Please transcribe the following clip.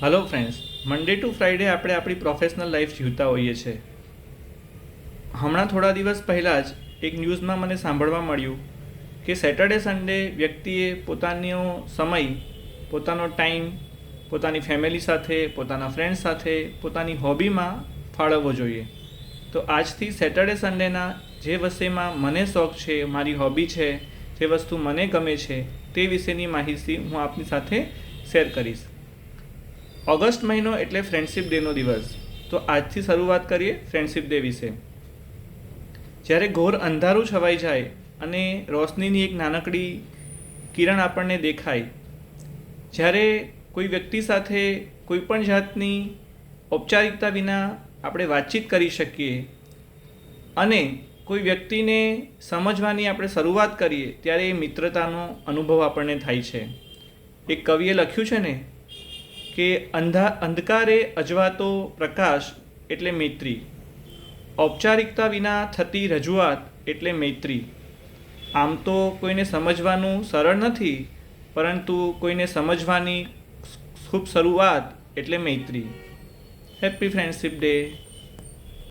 Hello friends, Monday to Friday આપણે આપણી professional life જીવતા હોઈએ છીએ. હમણાં થોડા દિવસ પહેલાં જ એક ન્યૂઝમાં મને સાંભળવા મળ્યું કે સેટરડે સન્ડે વ્યક્તિએ પોતાનો સમય, પોતાનો ટાઈમ પોતાની ફેમિલી સાથે, પોતાના ફ્રેન્ડ્સ સાથે, પોતાની હોબીમાં ફાળવવો જોઈએ. તો આજથી સેટરડે સન્ડેના જે વિષયમાં મને શોખ છે, મારી હોબી છે, જે વસ્તુ મને ગમે છે તે વિશેની માહિતી હું આપની સાથે શેર કરીશ. ઓગસ્ટ મહિનો એટલે ફ્રેન્ડશિપ ડેનો દિવસ. તો આજથી શરૂઆત કરીએ ફ્રેન્ડશિપ ડે વિશે. જ્યારે ઘોર અંધારું છવાઈ જાય અને રોશનીની એક નાનકડી કિરણ આપણને દેખાય, જ્યારે કોઈ વ્યક્તિ સાથે કોઈ પણ જાતની ઔપચારિકતા વિના આપણે વાતચીત કરી શકીએ અને કોઈ વ્યક્તિને સમજવાની આપણે શરૂઆત કરીએ, ત્યારે એ મિત્રતાનો અનુભવ આપણને થાય છે. એક કવિએ લખ્યું છે ને કે અંધકારે અજવાતો પ્રકાશ એટલે મૈત્રી, ઔપચારિકતા વિના થતી રજૂઆત એટલે મૈત્રી. આમ તો કોઈને સમજવાનું સરળ નથી, પરંતુ કોઈને સમજવાની શુભ શરૂઆત એટલે મૈત્રી. Happy friendship day.